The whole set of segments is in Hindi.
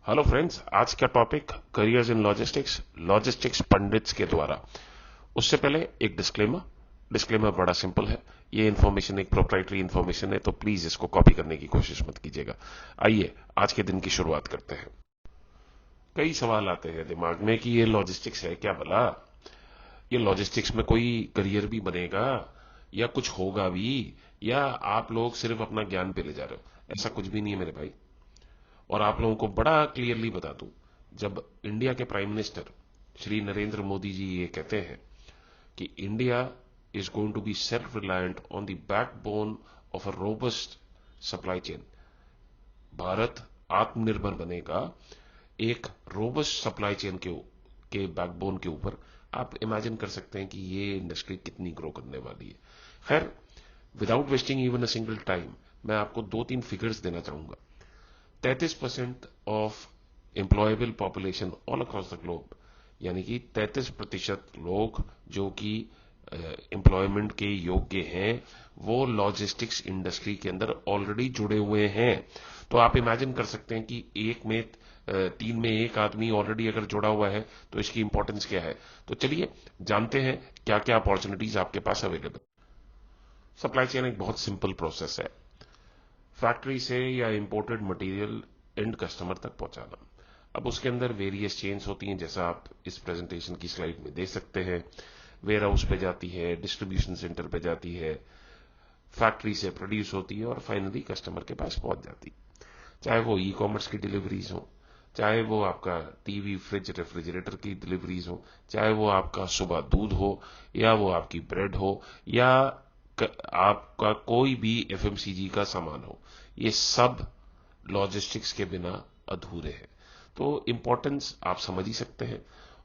हेलो फ्रेंड्स, आज का टॉपिक करियर्स इन लॉजिस्टिक्स, लॉजिस्टिक्स पंडित्स के द्वारा। उससे पहले एक डिस्क्लेमर। डिस्क्लेमर बड़ा सिंपल है। ये इन्फॉर्मेशन एक प्रोप्राइटरी इन्फॉर्मेशन है, तो प्लीज इसको कॉपी करने की कोशिश मत कीजिएगा। आइए आज के दिन की शुरुआत करते हैं। कई सवाल आते हैं दिमाग में कि ये लॉजिस्टिक्स है क्या भला? ये लॉजिस्टिक्स में कोई करियर भी बनेगा या कुछ होगा भी, या आप लोग सिर्फ अपना ज्ञान पे ले जा रहे हो? ऐसा कुछ भी नहीं है मेरे भाई। और आप लोगों को बड़ा क्लियरली बता दूं, जब इंडिया के प्राइम मिनिस्टर श्री नरेंद्र मोदी जी ये कहते हैं कि India is going to be self reliant on the backbone of a robust supply chain, Bharat आत्मनिर्भर बनेगा एक रोबस्ट सप्लाई चेन के बैकबोन के ऊपर, आप इमेजिन कर सकते हैं कि ये इंडस्ट्री कितनी ग्रो करने वाली है। खैर, without wasting even a single time, मैं आपको दो तीन फिगर्स देना चाहूंगा। 33% of employable population all across the globe, यानी कि 33% लोग जो कि एम्प्लॉयमेंट के योग्य हैं, वो लॉजिस्टिक्स इंडस्ट्री के अंदर ऑलरेडी जुड़े हुए हैं। तो आप इमेजिन कर सकते हैं कि एक में तीन में एक आदमी ऑलरेडी अगर जुड़ा हुआ है तो इसकी इंपॉर्टेंस क्या है। तो चलिए जानते हैं क्या क्या अपॉर्चुनिटीज आपके पास अवेलेबल। सप्लाई चेन एक बहुत सिंपल प्रोसेस है, फैक्ट्री से या इंपोर्टेड मटेरियल एंड कस्टमर तक पहुंचाना। अब उसके अंदर वेरियस चेन्स होती हैं, जैसा आप इस प्रेजेंटेशन की स्लाइड में देख सकते हैं। वेयर हाउस पे जाती है, डिस्ट्रीब्यूशन सेंटर पे जाती है, फैक्ट्री से प्रोड्यूस होती है और फाइनली कस्टमर के पास पहुंच जाती है। चाहे वो ई कॉमर्स की डिलीवरीज हो, चाहे वो आपका टीवी फ्रिज रेफ्रिजरेटर की डिलीवरीज हो, चाहे वो आपका सुबह दूध हो, या वो आपकी ब्रेड हो, या आपका कोई भी एफएमसीजी का सामान हो, ये सब लॉजिस्टिक्स के बिना अधूरे हैं। तो इंपॉर्टेंस आप समझ ही सकते हैं।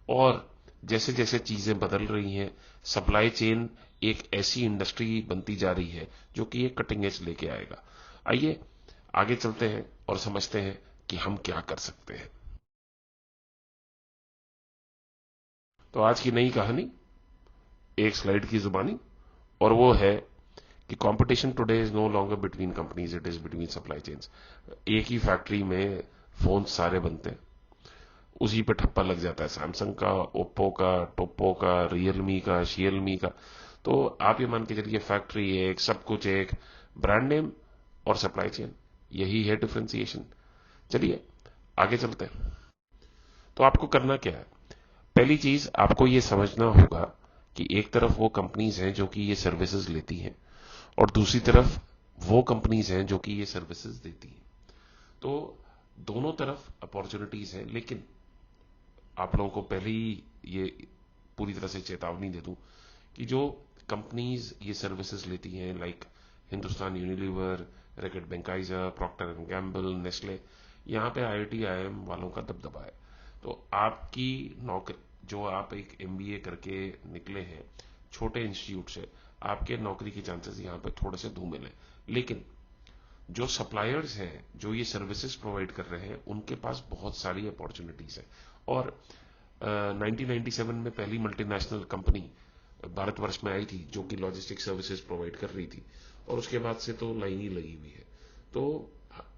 और जैसे जैसे चीजें बदल रही हैं, सप्लाई चेन एक ऐसी इंडस्ट्री बनती जा रही है जो कि एक कटिंग एज लेके आएगा। आइए आगे चलते हैं और समझते हैं कि हम क्या कर सकते हैं। तो आज की नई कहानी एक स्लाइड की जुबानी, और वो है कि competition today is no longer between companies, it is between supply chains. एक ही फैक्ट्री में फोन सारे बनते हैं, उसी पे ठप्पा लग जाता है सैमसंग का, ओप्पो का, टोप्पो का, रियलमी का, शियलमी का। तो आप ये मान के चलिए फैक्ट्री एक, सब कुछ एक, ब्रांड नेम और सप्लाई चेन, यही है डिफ्रेंसिएशन। चलिए आगे चलते हैं। तो आपको करना क्या है? पहली चीज आपको ये समझना होगा कि एक तरफ वो कंपनीज हैं जो कि ये सर्विसेज लेती हैं, और दूसरी तरफ वो कंपनीज हैं जो कि ये सर्विसेज देती हैं। तो दोनों तरफ अपॉर्चुनिटीज हैं, लेकिन आप लोगों को पहले ही ये पूरी तरह से चेतावनी दे दूं कि जो कंपनीज ये सर्विसेज लेती हैं, like Hindustan Unilever, Reckitt Benckiser, Procter and Gamble, Nestle, यहाँ पे आईआईटी आईआईएम वालों का दबदबा है। तो आपकी नौकरी, जो आप एक एमबीए करके निकले हैं छोटे इंस्टीट्यूट से, आपके नौकरी के चांसेस यहाँ पे थोड़े से धूमिल हैं। लेकिन जो सप्लायर्स हैं जो ये सर्विसेज प्रोवाइड कर रहे हैं, उनके पास बहुत सारी अपॉर्चुनिटीज है। और 1997 में पहली मल्टीनेशनल कंपनी भारतवर्ष में आई थी जो कि लॉजिस्टिक सर्विसेज प्रोवाइड कर रही थी, और उसके बाद से तो लाइन ही लगी हुई है। तो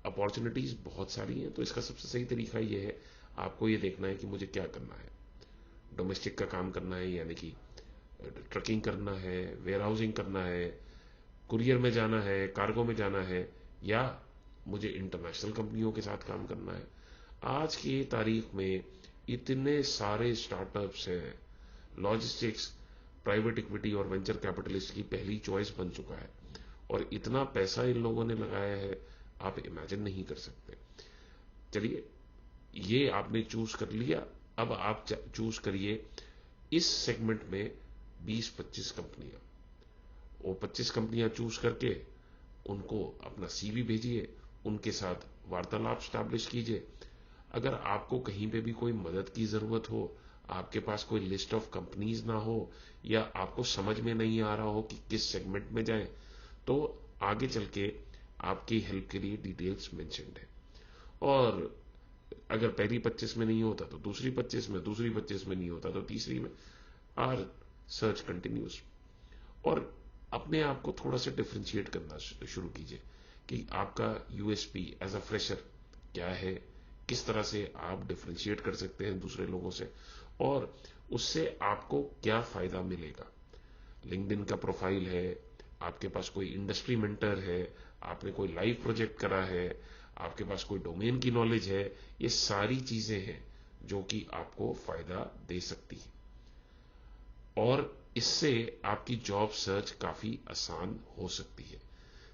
अपॉर्चुनिटीज बहुत सारी हैं। तो इसका सबसे सही तरीका यह है, आपको ये देखना है कि मुझे क्या करना है। डोमेस्टिक का काम करना है, यानी कि ट्रकिंग करना है, वेयर हाउसिंग करना है, कुरियर में जाना है, कार्गो में जाना है, या मुझे इंटरनेशनल कंपनियों के साथ काम करना है। आज की तारीख में इतने सारे स्टार्टअप्स हैं, लॉजिस्टिक्स प्राइवेट इक्विटी और वेंचर कैपिटलिस्ट की पहली चॉइस बन चुका है, और इतना पैसा इन लोगों ने लगाया है, आप इमेजिन नहीं कर सकते। चलिए, ये आपने चूज कर लिया, अब आप चूज करिए इस सेगमेंट में 20-25 कंपनियां। वो 25 कंपनियां चूज करके उनको अपना सीवी भेजिए, उनके साथ वार्तालाप स्टैब्लिश कीजिए। अगर आपको कहीं पे भी कोई मदद की जरूरत हो, आपके पास कोई लिस्ट ऑफ कंपनीज ना हो, या आपको समझ में नहीं आ रहा हो कि किस सेगमेंट में जाएं, तो आगे चल के आपकी हेल्प के लिए डिटेल्स मेंशन्ड है। और अगर पहली 25 में नहीं होता तो दूसरी 25 में, दूसरी 25 में नहीं होता तो तीसरी में। Research continues. और अपने आप को थोड़ा सा डिफ्रेंशिएट करना शुरू कीजिए कि आपका यूएसपी एज अ फ्रेशर क्या है, किस तरह से आप डिफरेंशिएट कर सकते हैं दूसरे लोगों से और उससे आपको क्या फायदा मिलेगा। लिंक्डइन का प्रोफाइल है, आपके पास कोई इंडस्ट्री मेंटर है, आपने कोई लाइव प्रोजेक्ट करा है, आपके पास कोई डोमेन की नॉलेज है, ये सारी चीजें हैं जो कि आपको फायदा दे सकती है और इससे आपकी जॉब सर्च काफी आसान हो सकती है।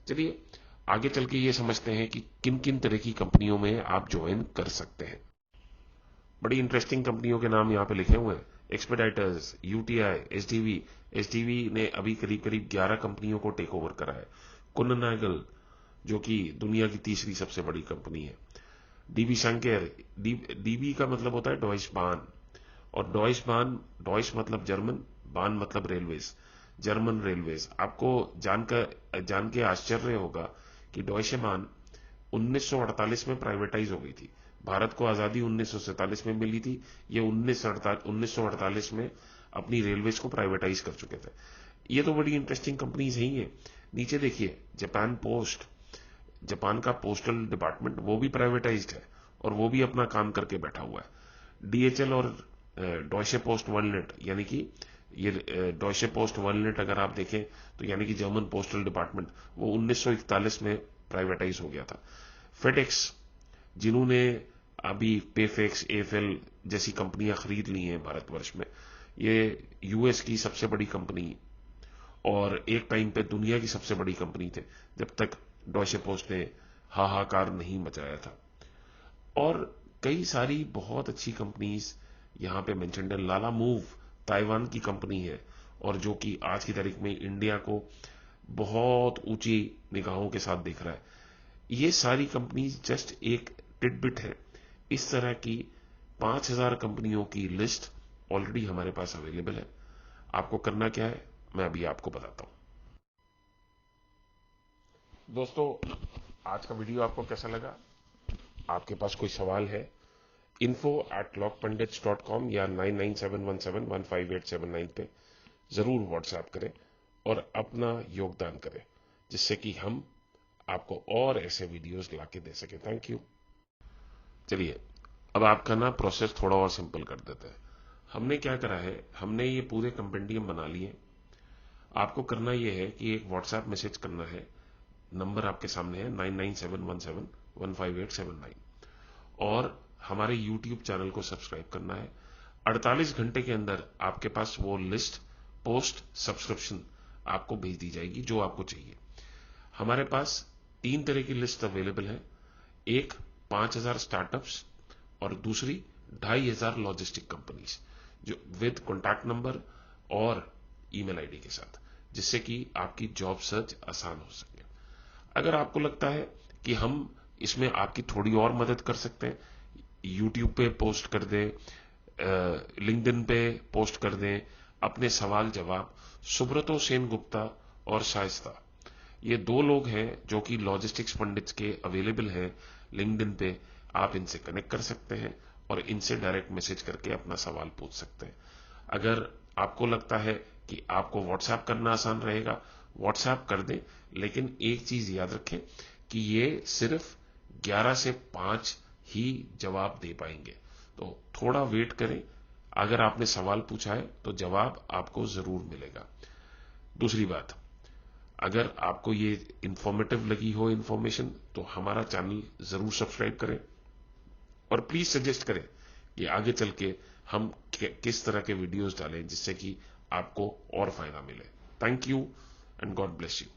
चलिए आगे चल के ये समझते हैं कि किन किन तरह की कंपनियों में आप ज्वाइन कर सकते हैं। बड़ी इंटरेस्टिंग कंपनियों के नाम यहाँ पे लिखे हुए हैं। एक्सपेडाइटर्स, यूटीआई, एसडीवी। एसडीवी ने अभी करीब करीब 11 कंपनियों को टेक ओवर करा है। कुन्ननागल जो कि दुनिया की तीसरी सबसे बड़ी कंपनी है। डीबी शंकर, डीबी का मतलब होता है डॉइश बान, और डॉइश बान, डॉइश मतलब जर्मन, बान मतलब रेलवेज, जर्मन रेलवेज। आपको जान के आश्चर्य होगा कि डॉइशे बान 1948 में प्राइवेटाइज हो गई थी। भारत को आजादी 1947 में मिली थी, ये 1948 में अपनी रेलवेज को प्राइवेटाइज कर चुके थे। ये तो बड़ी इंटरेस्टिंग कंपनीज ही है। नीचे देखिए, जापान पोस्ट, जापान का पोस्टल डिपार्टमेंट, वो भी प्राइवेटाइज्ड है और वो भी अपना काम करके बैठा हुआ है। डीएचएल और डॉयशे पोस्ट वर्ल्डनेट, यानी कि ये डॉयशे पोस्ट वर्ल्डनेट अगर आप देखें तो यानी कि जर्मन पोस्टल डिपार्टमेंट, वो 1941 में प्राइवेटाइज हो गया था। फेडेक्स, जिन्होंने अभी पेफेक्स, एफएल जैसी कंपनियां खरीद ली हैं भारतवर्ष में, ये यूएस की सबसे बड़ी कंपनी और एक टाइम पे दुनिया की सबसे बड़ी कंपनी थे जब तक डॉयशे पोस्ट ने हाहाकार नहीं मचाया था। और कई सारी बहुत अच्छी कंपनीज यहां पे मेंशन्ड है। लाला मूव ताइवान की कंपनी है और जो कि आज की तारीख में इंडिया को बहुत ऊंची निगाहों के साथ देख रहा है। ये सारी कंपनीज जस्ट एक टिडबिट है। इस तरह की 5000 कंपनियों की लिस्ट ऑलरेडी हमारे पास अवेलेबल है। आपको करना क्या है, मैं अभी आपको बताता हूं। दोस्तों, आज का वीडियो आपको कैसा लगा? आपके पास कोई सवाल है, info@lawpundits.com या 9971715879 पे जरूर व्हाट्सएप करें और अपना योगदान करें, जिससे कि हम आपको और ऐसे वीडियोस लाके दे सके। Thank you. चलिए अब आपका ना प्रोसेस थोड़ा और सिंपल कर देते हैं। हमने क्या करा है, हमने ये पूरे कंपेंडियम बना लिए। आपको करना यह है कि एक व्हाट्सएप मैसेज करना है, नंबर आपके सामने है 9971715879, और हमारे YouTube चैनल को सब्सक्राइब करना है। 48 घंटे के अंदर आपके पास वो लिस्ट पोस्ट सब्सक्रिप्शन आपको भेज दी जाएगी जो आपको चाहिए। हमारे पास 3 तरह की लिस्ट अवेलेबल है। एक 5000 स्टार्टअप्स और दूसरी 2500 लॉजिस्टिक कंपनीज, जो विद कॉन्टैक्ट नंबर और ईमेल आईडी के साथ, जिससे कि आपकी जॉब सर्च आसान हो सके। अगर आपको लगता है कि हम इसमें आपकी थोड़ी और मदद कर सकते हैं, यूट्यूब पे पोस्ट कर दें, लिंक्डइन पे पोस्ट कर दें अपने सवाल जवाब। सुब्रतो सेन गुप्ता और शाइस्ता, ये 2 लोग हैं जो कि लॉजिस्टिक्स पंडित्स के अवेलेबल हैं लिंक्डइन पे। आप इनसे कनेक्ट कर सकते हैं और इनसे डायरेक्ट मैसेज करके अपना सवाल पूछ सकते हैं। अगर आपको लगता है कि आपको व्हाट्सएप करना आसान रहेगा, व्हाट्सएप कर दें, लेकिन एक चीज याद रखें कि ये सिर्फ 11 से 5 ही जवाब दे पाएंगे, तो थोड़ा वेट करें। अगर आपने सवाल पूछा है तो जवाब आपको जरूर मिलेगा। दूसरी बात, अगर आपको ये इंफॉर्मेटिव लगी हो इंफॉर्मेशन, तो हमारा चैनल जरूर सब्सक्राइब करें और प्लीज सजेस्ट करें कि आगे चल के हम किस तरह के वीडियोस डालें जिससे कि आपको और फायदा मिले। Thank you and God bless you.